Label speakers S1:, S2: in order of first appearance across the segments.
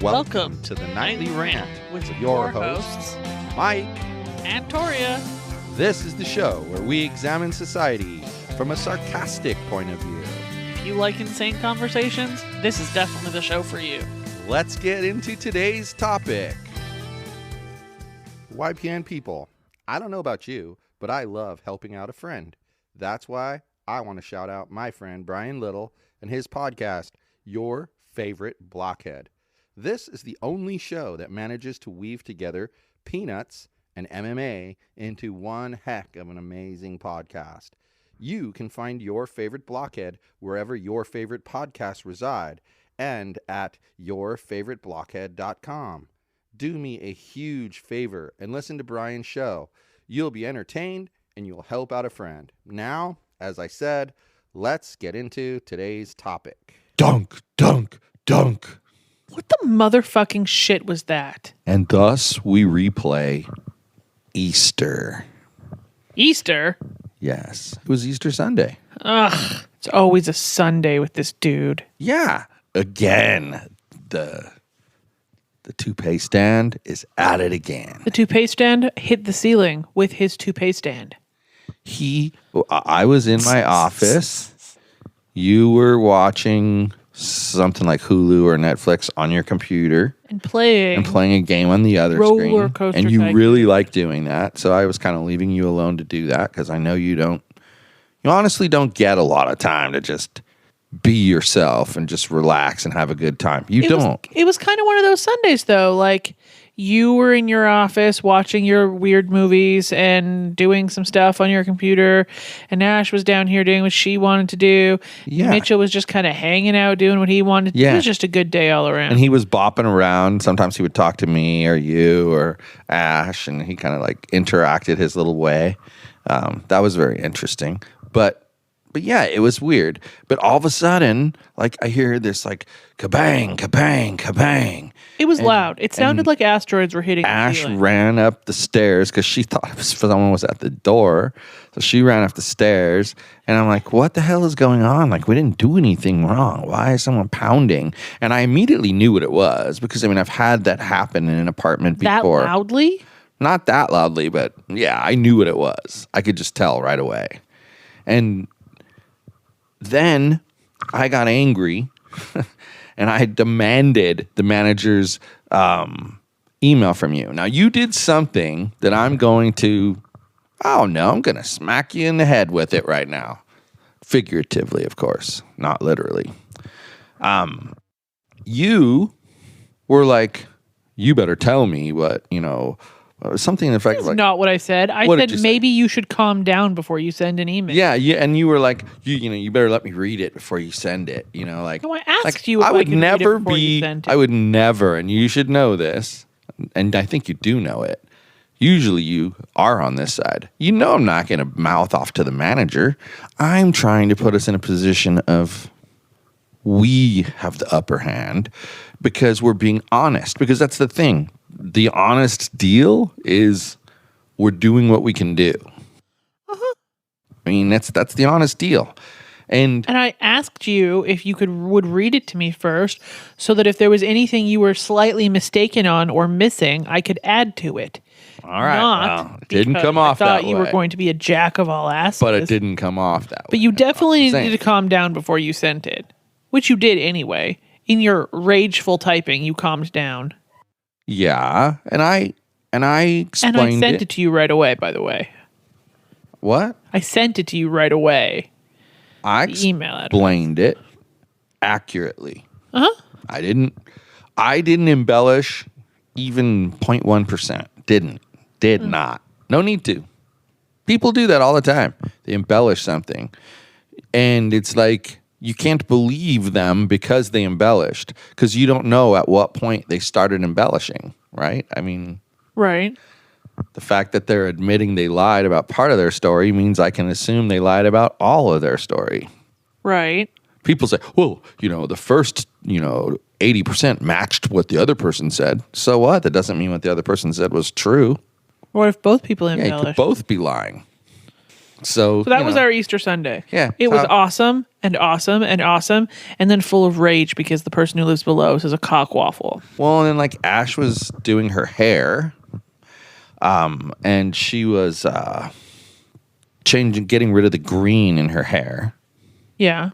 S1: Welcome to the Nightly Rant
S2: with
S1: your
S2: hosts,
S1: Mike.
S2: and Torya.
S1: This is the show where we examine society from a sarcastic point of view.
S2: If you like insane conversations, this is definitely the show for you.
S1: Let's get into today's topic. YPN people, I don't know about you, but I love helping out a friend. That's why I want to shout out my friend Brian Little and his podcast, Your Favorite Blockhead. This is the only show that manages to weave together peanuts and MMA into one heck of an amazing podcast. You can find Your Favorite Blockhead wherever your favorite podcasts reside and at yourfavoriteblockhead.com. Do me a huge favor and listen to Brian's show. You'll be entertained and you'll help out a friend. Now, as I said, let's get into today's topic.
S3: Dunk, dunk, dunk.
S2: What the motherfucking shit was that?
S3: And thus we replay Easter.
S2: Easter?
S3: Yes, it was Easter Sunday.
S2: Ugh, it's always a Sunday with this dude.
S3: Yeah, again, the Toupee Stand is at it again.
S2: The toupee stand hit the ceiling with his toupee stand.
S3: I was in my office. You were watching something like Hulu or Netflix on your computer.
S2: And playing
S3: a game on the other screen.
S2: Roller Coaster
S3: And you
S2: Tycoon.
S3: really like doing that. So I was kind of leaving you alone to do that because I know you honestly don't get a lot of time to just be yourself and just relax and have a good time. It
S2: was kind of one of those Sundays, though. Like, you were in your office watching your weird movies and doing some stuff on your computer, and Ash was down here doing what she wanted to do.
S3: Yeah.
S2: Mitchell was just kind of hanging out, doing what he wanted to do.
S3: Yeah.
S2: It was just a good day all around.
S3: And he was bopping around. Sometimes he would talk to me or you or Ash, and he kind of like interacted his little way. That was very interesting. But yeah, it was weird. But all of a sudden, like, I hear this like kabang, kabang, kabang.
S2: It was loud. It sounded like asteroids were hitting the
S3: Ash
S2: ceiling.
S3: ran up the stairs because she thought someone was at the door. So she ran up the stairs. And I'm like, what the hell is going on? Like, we didn't do anything wrong. Why is someone pounding? And I immediately knew what it was because, I mean, I've had that happen in an apartment before.
S2: That loudly?
S3: Not that loudly, but yeah, I knew what it was. I could just tell right away. And then I got angry and I demanded the manager's email from you. Now, you did something that I'm going to smack you in the head with it right now. Figuratively, of course, not literally. You were like, you better tell me what, something in effect
S2: That's
S3: like,
S2: not what I said. I
S3: What did
S2: said
S3: you
S2: maybe you should calm down before you send an email.
S3: yeah, and you were like, you better let me read it before you send it.
S2: No, I asked you if
S3: I would
S2: could read it
S3: never
S2: before you
S3: be.
S2: sent it.
S3: I would never, and you should know this, and I think you do know it. Usually, you are on this side. You know, I'm not going to mouth off to the manager. I'm trying to put us in a position of we have the upper hand because we're being honest. Because that's the thing. The honest deal is we're doing what we can do.
S2: Uh-huh.
S3: I mean, that's the honest deal. And
S2: I asked you if you would read it to me first so that if there was anything you were slightly mistaken on or missing, I could add to it.
S3: all right, well, it didn't
S2: because
S3: come off
S2: I
S3: that
S2: thought you
S3: way.
S2: were going to be a jack of all asses.
S3: But it didn't come off that way.
S2: But you definitely
S3: That's all I'm
S2: needed to
S3: saying.
S2: calm down before you sent it, which you did anyway. In your rageful typing, you calmed down.
S3: Yeah, and I explained
S2: And I sent it to you right away, by the way.
S3: What?
S2: I sent it to you right away.
S3: I
S2: The email address.
S3: explained it accurately.
S2: Uh-huh.
S3: I didn't embellish even 0.1%. Did not. No need to. People do that all the time. They embellish something. And it's like you can't believe them because they embellished because you don't know at what point they started embellishing, right? I mean,
S2: Right.
S3: the fact that they're admitting they lied about part of their story means I can assume they lied about all of their story.
S2: Right.
S3: People say, well, the first, 80% matched what the other person said. So what? That doesn't mean what the other person said was true.
S2: What if both people
S3: Yeah, you
S2: embellished?
S3: could both be lying. So
S2: So that was our Easter Sunday.
S3: Yeah,
S2: It was
S3: how-
S2: awesome. and awesome and awesome, and then full of rage because the person who lives below says a cock waffle.
S3: Well, and then like Ash was doing her hair, and she was getting rid of the green in her hair.
S2: Yeah.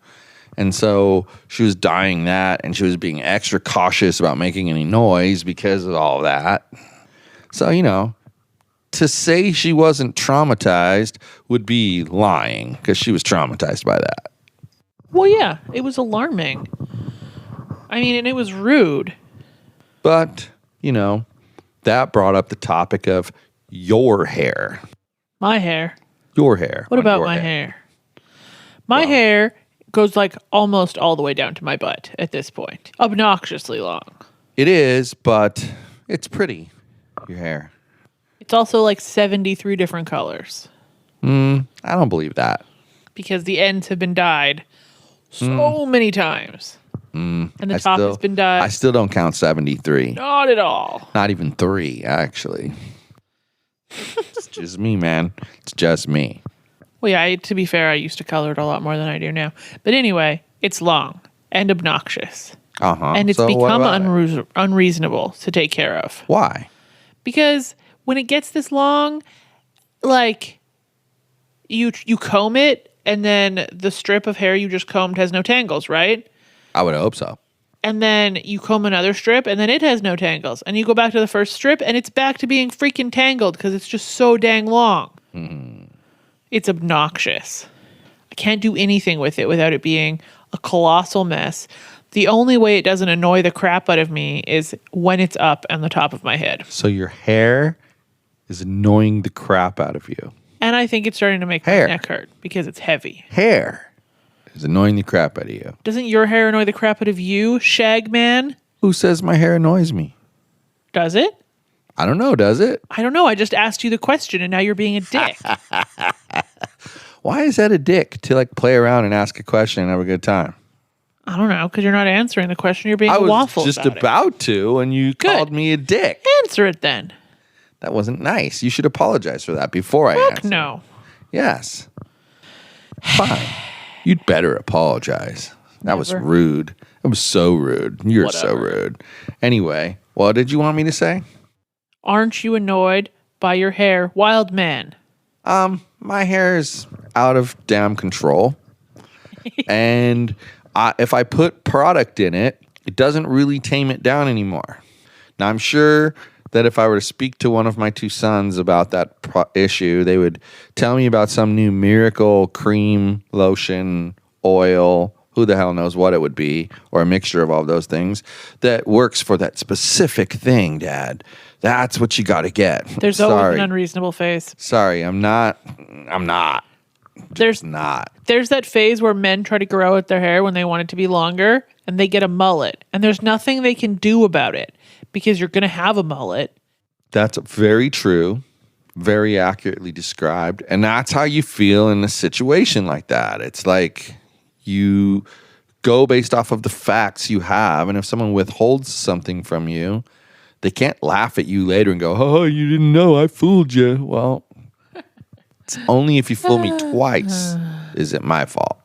S3: And so she was dyeing that, and she was being extra cautious about making any noise because of all that. So, to say she wasn't traumatized would be lying, because she was traumatized by that.
S2: Well, yeah, it was alarming. I mean, and it was rude.
S3: But, that brought up the topic of your hair.
S2: My hair.
S3: Your hair.
S2: What about my hair? My hair goes like almost all the way down to my butt at this point. Obnoxiously long.
S3: It is, but it's pretty, your hair.
S2: It's also like 73 different colors.
S3: I don't believe that.
S2: Because the ends have been dyed so many times. And the top has been dyed.
S3: I still don't count 73.
S2: Not at all.
S3: Not even 3, actually. It's just me, man. It's just me.
S2: Well, yeah, to be fair, I used to color it a lot more than I do now. But anyway, it's long and obnoxious. And it's become unreasonable to take care of.
S3: Why?
S2: Because when it gets this long, like, you comb it, and then the strip of hair you just combed has no tangles, right?
S3: I would hope so.
S2: And then you comb another strip, and then it has no tangles. And you go back to the first strip, and it's back to being freaking tangled because it's just so dang long. It's obnoxious. I can't do anything with it without it being a colossal mess. The only way it doesn't annoy the crap out of me is when it's up on the top of my head.
S3: So your hair is annoying the crap out of you.
S2: And I think it's starting to make my neck hurt because it's heavy.
S3: Hair is annoying the crap out of you.
S2: Doesn't your hair annoy the crap out of you, Shag Man?
S3: Who says my hair annoys me?
S2: Does it?
S3: I don't know, does it?
S2: I don't know. I just asked you the question and now you're being a dick.
S3: Why is that a dick to like play around and ask a question and have a good time?
S2: I don't know, because you're not answering the question. You're being
S3: I
S2: a waffle.
S3: was just about to, and you called me a dick.
S2: Answer it then.
S3: That wasn't nice. You should apologize for that before I answer.
S2: No.
S3: Yes. Fine. You'd better apologize. That was rude. It was so rude. You're so rude. Anyway, what did you want me to say?
S2: Aren't you annoyed by your hair, wild man?
S3: My hair is out of damn control. And if I put product in it, it doesn't really tame it down anymore. Now, I'm sure that if I were to speak to one of my two sons about that issue, they would tell me about some new miracle cream, lotion, oil, who the hell knows what it would be, or a mixture of all those things that works for that specific thing, Dad. That's what you got to get.
S2: There's always an unreasonable face.
S3: Sorry, I'm not.
S2: There's that phase where men try to grow out their hair when they want it to be longer, and they get a mullet. And there's nothing they can do about it because you're going to have a mullet.
S3: That's very true. Very accurately described. And that's how you feel in a situation like that. It's like you go based off of the facts you have. And if someone withholds something from you, they can't laugh at you later and go, oh, you didn't know, I fooled you. Well, it's only if you fool me twice is it my fault.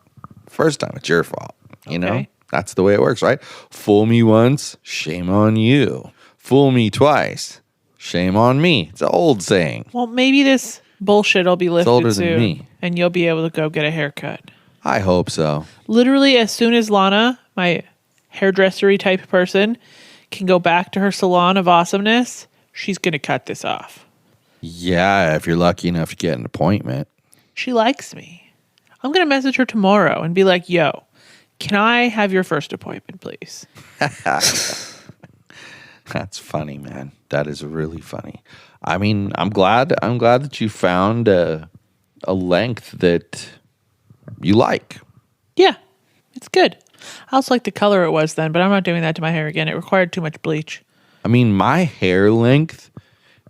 S3: First time, it's your fault. You know? That's the way it works, right? Fool me once, shame on you. Fool me twice, shame on me. It's an old saying.
S2: Well, maybe this bullshit will be lifted
S3: older
S2: soon,
S3: than me.
S2: And you'll be able to go get a haircut.
S3: I hope so.
S2: Literally, as soon as Lana, my hairdressery type person, can go back to her salon of awesomeness, she's going to cut this off.
S3: Yeah, if you're lucky enough to get an appointment.
S2: She likes me. I'm going to message her tomorrow and be like, yo, can I have your first appointment, please?
S3: That's funny, man. That is really funny. I mean, I'm glad that you found a length that you like.
S2: Yeah, it's good. I also like the color it was then, but I'm not doing that to my hair again. It required too much bleach.
S3: I mean, my hair length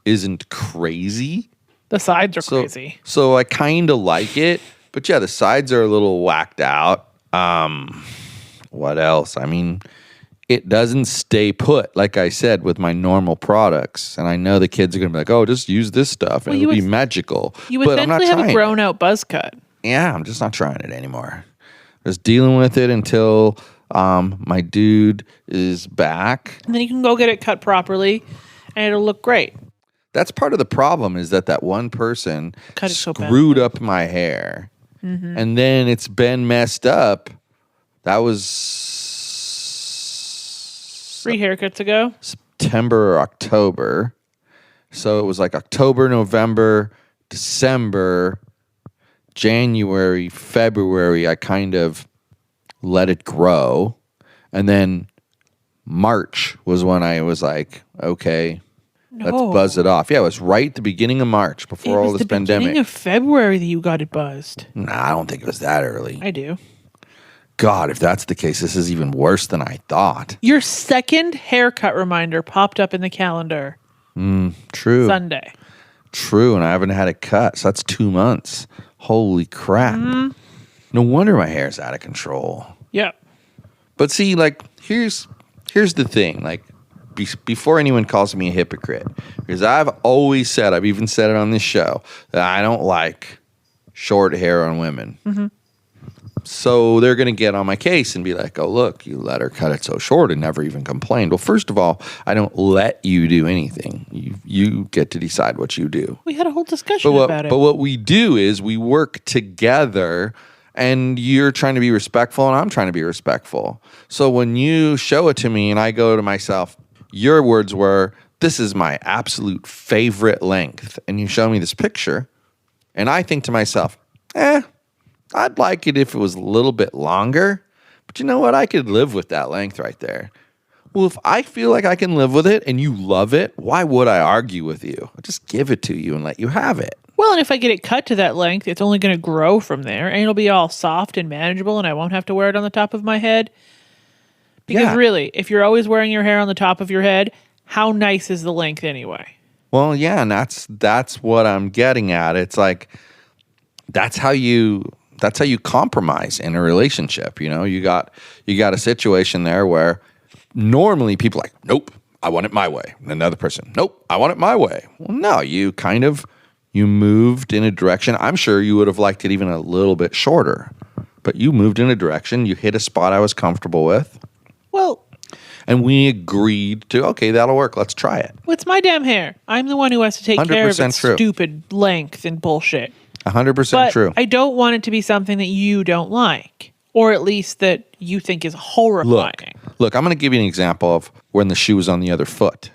S3: isn't crazy.
S2: The sides are crazy.
S3: So I kind of like it. But yeah, the sides are a little whacked out. What else? I mean, it doesn't stay put, like I said, with my normal products. And I know the kids are going to be like, oh, just use this stuff and it'll be magical.
S2: You essentially have a grown out buzz cut.
S3: Yeah, I'm just not trying it anymore. Just dealing with it until my dude is back.
S2: And then you can go get it cut properly, and it'll look great.
S3: That's part of the problem is that one person
S2: Cut it so bad.
S3: screwed up my hair. And then it's been messed up. That was
S2: Three haircuts ago.
S3: September or October. So it was like October, November, December, January, February. I kind of let it grow. And then March was when I was like, okay, let's buzz it off. Yeah, it was right at the beginning of March before all this pandemic.
S2: Beginning of February that you got it buzzed.
S3: Nah, I don't think it was that early.
S2: I do.
S3: God, if that's the case, this is even worse than I thought.
S2: Your second haircut reminder popped up in the calendar.
S3: True.
S2: Sunday.
S3: True, and I haven't had it cut, so that's 2 months. Holy crap. No wonder my hair's out of control.
S2: Yep.
S3: But see, like, here's the thing. Like, before anyone calls me a hypocrite, because I've always said, I've even said it on this show, that I don't like short hair on women. So they're going to get on my case and be like, oh, look, you let her cut it so short and never even complained. Well, first of all, I don't let you do anything. You get to decide what you do.
S2: We had a whole discussion about it.
S3: But what we do is we work together, and you're trying to be respectful and I'm trying to be respectful. So when you show it to me and I go to myself, your words were, this is my absolute favorite length. And you show me this picture and I think to myself, I'd like it if it was a little bit longer, but you know what? I could live with that length right there. Well, if I feel like I can live with it and you love it, why would I argue with you? I'll just give it to you and let you have it.
S2: Well, and if I get it cut to that length, it's only going to grow from there, and it'll be all soft and manageable, and I won't have to wear it on the top of my head. Because really, if you're always wearing your hair on the top of your head, how nice is the length anyway? Well,
S3: yeah, and that's what I'm getting at. It's like that's how you compromise in a relationship. You know, you got a situation there where normally people are like, nope, I want it my way. And another person, nope, I want it my way. Well, no, you moved in a direction. I'm sure you would have liked it even a little bit shorter, but you moved in a direction. You hit a spot I was comfortable with.
S2: Well,
S3: and we agreed to, okay, that'll work. Let's try it.
S2: Well, it's my damn hair. I'm the one who has to take care of its
S3: true.
S2: Stupid length and bullshit.
S3: 100% true.
S2: I don't want it to be something that you don't like, or at least that you think is horrifying.
S3: Look, I'm going to give you an example of when the shoe was on the other foot.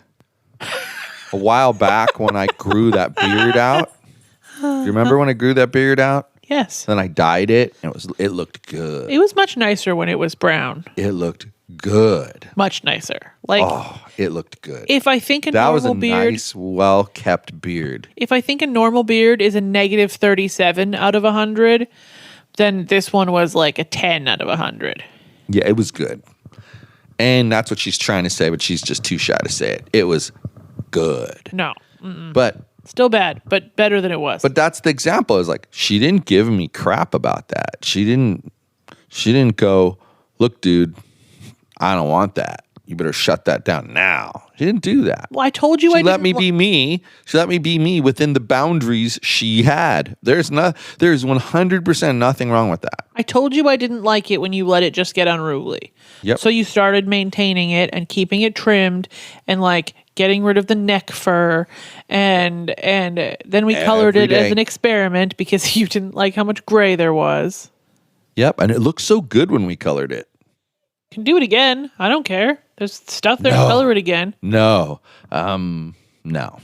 S3: A while back when I grew that beard out. Do you remember when I grew that beard out?
S2: Yes.
S3: Then I dyed it, and it looked good.
S2: It was much nicer when it was brown.
S3: It looked good.
S2: Much nicer.
S3: It looked good.
S2: If I think
S3: that was a nice, well-kept beard.
S2: If I think a normal beard is a negative 37 out of 100, then this one was like a 10 out of 100.
S3: Yeah, it was good. And that's what she's trying to say, but she's just too shy to say it. It was good.
S2: No.
S3: But
S2: still bad, but better than it was.
S3: But that's the example. Is like she didn't give me crap about that. She didn't go, look, dude, I don't want that. You better shut that down now. She didn't do that.
S2: Well, I told you
S3: she let me be me. She let me be me within the boundaries she had. There's 100% nothing wrong with that.
S2: I told you I didn't like it when you let it just get unruly.
S3: Yep.
S2: So you started maintaining it and keeping it trimmed and like getting rid of the neck fur and then we colored it as an experiment because you didn't like how much gray there was.
S3: Yep, and it looked so good when we colored it.
S2: Can do it again. I don't care. There's stuff there to color it again.
S3: No. No.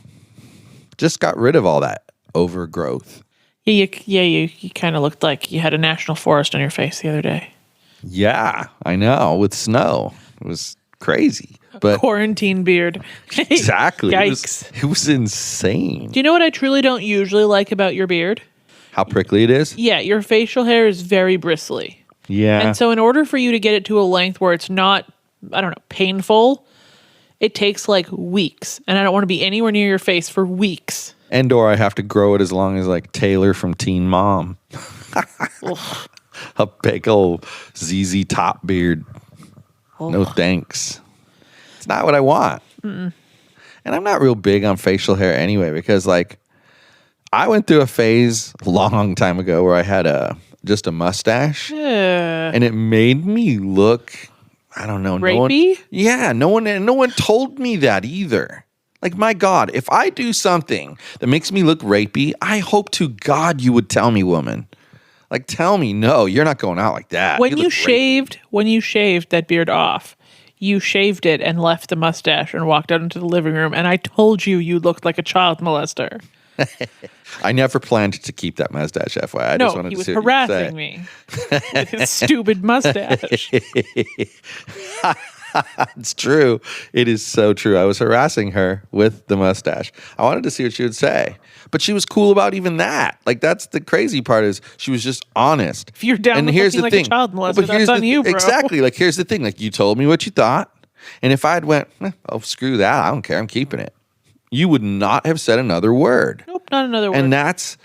S3: Just got rid of all that overgrowth.
S2: Yeah, you kind of looked like you had a national forest on your face the other day.
S3: Yeah, I know, with snow. It was crazy. But
S2: quarantine beard.
S3: Exactly.
S2: Yikes.
S3: It was insane.
S2: Do you know what I truly don't usually like about your beard?
S3: How prickly it is?
S2: Yeah, your facial hair is very bristly.
S3: Yeah.
S2: And so in order for you to get it to a length where it's not, I don't know, painful, it takes like weeks. And I don't want to be anywhere near your face for weeks.
S3: And or I have to grow it as long as like Taylor from Teen Mom. A big old ZZ Top beard. No thanks. It's not what I want. And I'm not real big on facial hair anyway because like I went through a phase a long time ago where I had a just a mustache,
S2: Ugh.
S3: and it made me look, I don't know,
S2: Rapey?
S3: No one told me that either. Like, my God, if I do something that makes me look rapey, I hope to God you would tell me, woman. Like, tell me, no, you're not going out like that.
S2: When you
S3: look
S2: shaved that beard off, you shaved it and left the mustache and walked out into the living room, and I told you looked like a child molester.
S3: I never planned to keep that mustache, FYI. I just wanted
S2: he
S3: to
S2: was
S3: see what you'd say.
S2: harassing me with his stupid mustache.
S3: It's true. It is so true. I was harassing her with the mustache. I wanted to see what she would say. But she was cool about even that. Like, that's the crazy part, is she was just honest.
S2: If you're down with looking like a child molester, that's on you, bro.
S3: Exactly. Like, here's the thing. Like, you told me what you thought. And if I had went, oh, screw that, I don't care, I'm keeping it, you would not have said another word.
S2: Nope, not another word.
S3: And that's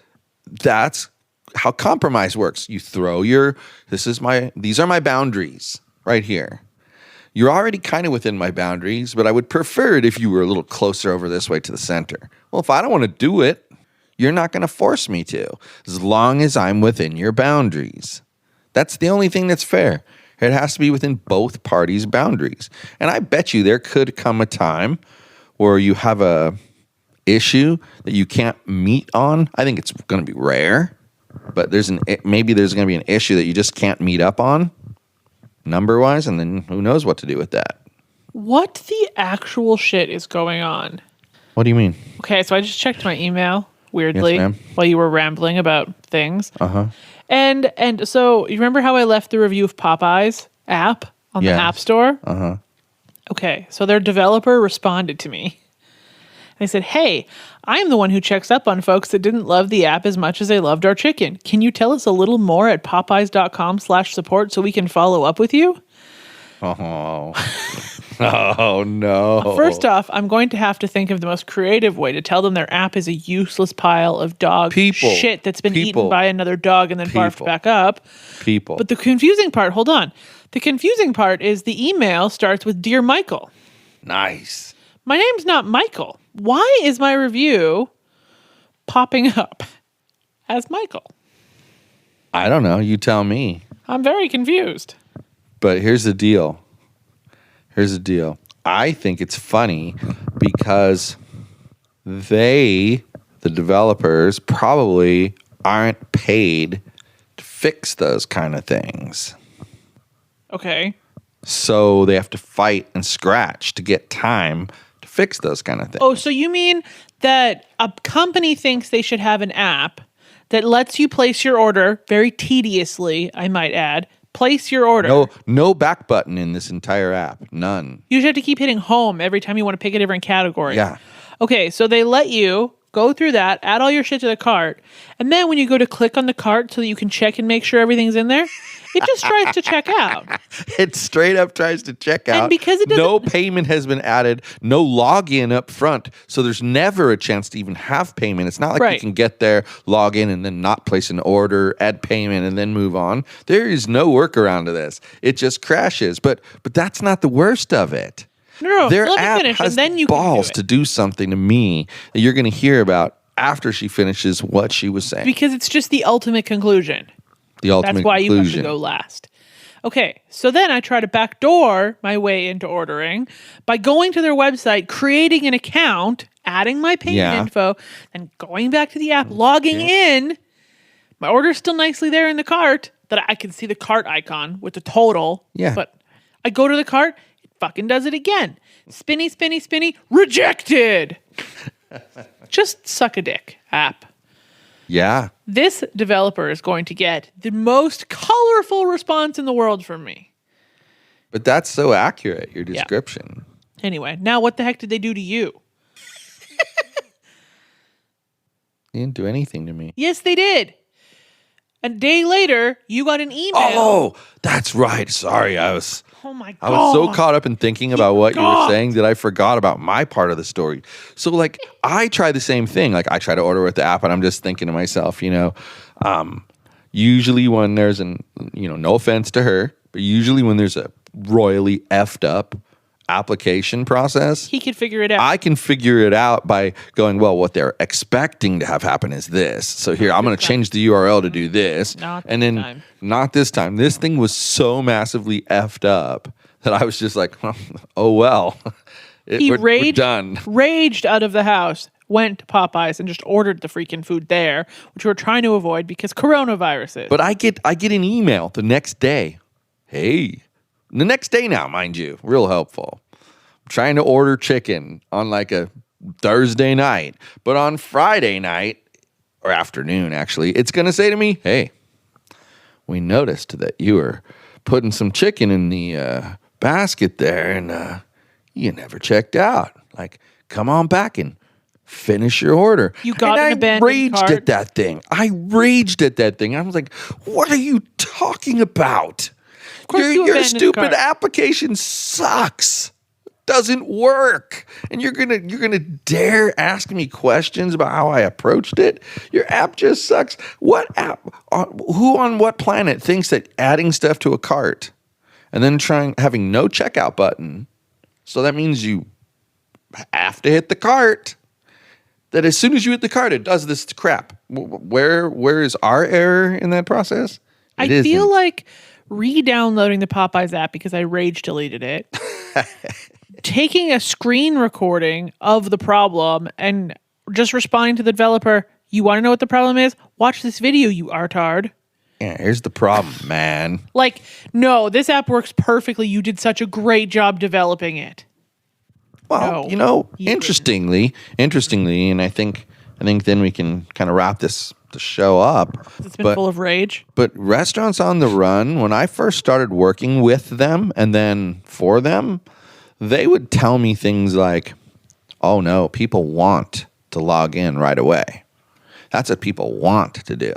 S3: how compromise works. You throw these are my boundaries right here. You're already kind of within my boundaries, but I would prefer it if you were a little closer over this way to the center. Well, if I don't want to do it, you're not going to force me to, as long as I'm within your boundaries. That's the only thing that's fair. It has to be within both parties' boundaries. And I bet you there could come a time where you have a issue that you can't meet on. I think it's going to be rare, but maybe there's going to be an issue that you just can't meet up on, number-wise, and then who knows what to do with that.
S2: What the actual shit is going on?
S3: What do you mean?
S2: Okay, so I just checked my email, weirdly,
S3: Yes, ma'am.
S2: while you were rambling about things.
S3: Uh-huh.
S2: And so you remember how I left the review of Popeyes App on the
S3: Yes.
S2: App Store?
S3: Uh-huh.
S2: Okay, so their developer responded to me. They said, hey, I'm the one who checks up on folks that didn't love the app as much as they loved our chicken. Can you tell us a little more at popeyes.com/support so we can follow up with you?
S3: Oh. Oh, no.
S2: First off, I'm going to have to think of the most creative way to tell them their app is a useless pile of dog shit that's been eaten by another dog and then barfed back up. But the confusing part, hold on. The confusing part is the email starts with Dear Michael.
S3: Nice.
S2: My name's not Michael. Why is my review popping up as Michael?
S3: I don't know. You tell me.
S2: I'm very confused.
S3: But here's the deal. I think it's funny because the developers, probably aren't paid to fix those kind of things.
S2: Okay.
S3: So they have to fight and scratch to get time to fix those kind of things.
S2: Oh, so you mean that a company thinks they should have an app that lets you place your order very tediously, I might add. Place your order.
S3: No back button in this entire app. None.
S2: You just have to keep hitting home every time you want to pick a different category.
S3: Yeah.
S2: Okay, so they let you go through that, add all your shit to the cart, and then when you go to click on the cart so that you can check and make sure everything's in there, it just tries to check out.
S3: It straight up tries to check out.
S2: And because it doesn't...
S3: No payment has been added, no login up front, so there's never a chance to even have payment. It's not like you can get there, log in, and then not place an order, add payment, and then move on. There is no workaround to this. It just crashes. But that's not the worst of it.
S2: No,
S3: Their
S2: let me
S3: app
S2: finish,
S3: has
S2: and then you
S3: balls
S2: can
S3: to do something to me that you're going to hear about after she finishes what she was saying.
S2: Because it's just the ultimate conclusion.
S3: The ultimate
S2: That's why
S3: conclusion.
S2: you have to go last. Okay, so then I try to backdoor my way into ordering by going to their website, creating an account, adding my payment info, and going back to the app, logging in. My order's still nicely there in the cart, that I can see the cart icon with the total.
S3: Yeah.
S2: But I go to the cart, it fucking does it again. Spinny, spinny, spinny, rejected. Just suck a dick, app.
S3: Yeah.
S2: This developer is going to get the most colorful response in the world from me.
S3: But that's so accurate, your description.
S2: Anyway, now what the heck did they do to you?
S3: They didn't do anything to me.
S2: Yes, they did. A day later, you got an email.
S3: Oh, that's right. Sorry,
S2: Oh my God.
S3: I was so caught up in thinking about what you were saying that I forgot about my part of the story. So, like, I try the same thing. Like, I try to order with the app, and I'm just thinking to myself, usually when there's no offense to her, but usually when there's a royally effed up application process,
S2: He could figure it out.
S3: I can figure it out by going, well, what they're expecting to have happen is this. So here, I'm going to change the URL to do this.
S2: Not
S3: and
S2: this
S3: then
S2: time.
S3: not this time. This thing was so massively effed up that I was just like, oh, well, we're done.
S2: Raged out of the house, went to Popeyes and just ordered the freaking food there, which we're trying to avoid because coronaviruses.
S3: But I get an email the next day. Hey, the next day now, mind you, real helpful. I'm trying to order chicken on like a Thursday night, but on Friday night or afternoon, actually, it's going to say to me, hey, we noticed that you were putting some chicken in the basket there and you never checked out. Like, come on back and finish your order.
S2: You got an abandoned
S3: raged
S2: cart.
S3: at that thing. I raged at that thing. I was like, what are you talking about? Your
S2: abandoned
S3: stupid
S2: cart.
S3: application sucks. Doesn't work. And you're gonna dare ask me questions about how I approached it? Your app just sucks. What app? Who on what planet thinks that adding stuff to a cart and then having no checkout button, so that means you have to hit the cart, that as soon as you hit the cart, it does this crap. Where is our error in that process?
S2: I feel like re-downloading the Popeyes app because I rage deleted it. Taking a screen recording of the problem and just responding to the developer, you want to know what the problem is? Watch this video, you artard.
S3: Yeah, here's the problem, man.
S2: Like, no, this app works perfectly. You did such a great job developing it.
S3: Well,
S2: No,
S3: interestingly, and I think then we can kind of wrap the show up.
S2: It's been full of rage.
S3: But Restaurants on the Run, when I first started working with them and then for them, they would tell me things like, oh no, people want to log in right away. That's what people want to do.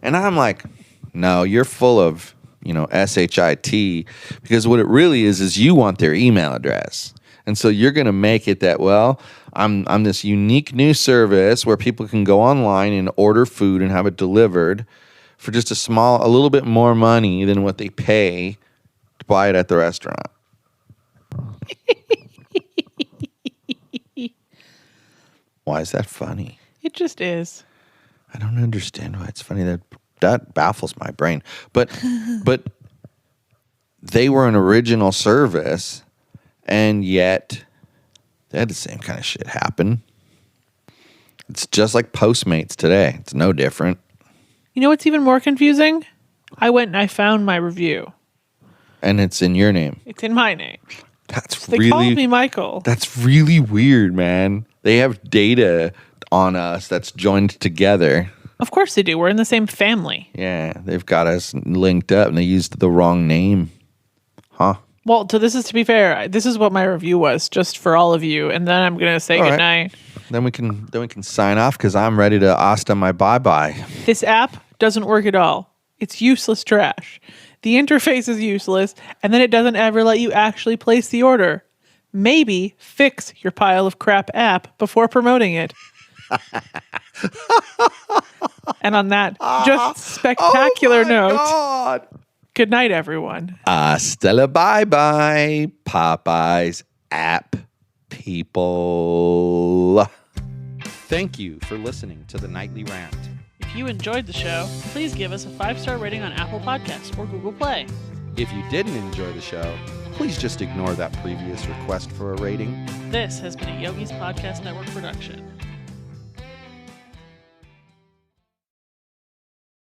S3: And I'm like, no, you're full of, SHIT, because what it really is you want their email address. And so you're going to make it that, well, I'm this unique new service where people can go online and order food and have it delivered for just a little bit more money than what they pay to buy it at the restaurant. Why is that funny?
S2: It just is.
S3: I don't understand why it's funny. That baffles my brain. But they were an original service, and yet they had the same kind of shit happen. It's just like Postmates today. It's no different.
S2: You know what's even more confusing? I went and I found my review.
S3: And it's in your name.
S2: It's in my name.
S3: They
S2: called me Michael.
S3: That's really weird, man. They have data on us that's joined together.
S2: Of course they do. We're in the same family.
S3: Yeah, they've got us linked up, and they used the wrong name. Huh?
S2: Well, to be fair, this is what my review was, just for all of you, and then I'm gonna say goodnight.
S3: Then we can sign off because I'm ready to Asta my bye-bye.
S2: This app doesn't work at all. It's useless trash. The interface is useless, and then it doesn't ever let you actually place the order. Maybe fix your pile of crap app before promoting it. And on that just spectacular note,
S3: God.
S2: good night, everyone.
S3: Hasta la bye-bye, Popeyes App people. Thank you for listening to the Nightly Rant.
S2: If you enjoyed the show, please give us a 5-star rating on Apple Podcasts or Google Play.
S1: If you didn't enjoy the show, please just ignore that previous request for a rating.
S2: This has been a Yogi's Podcast Network production.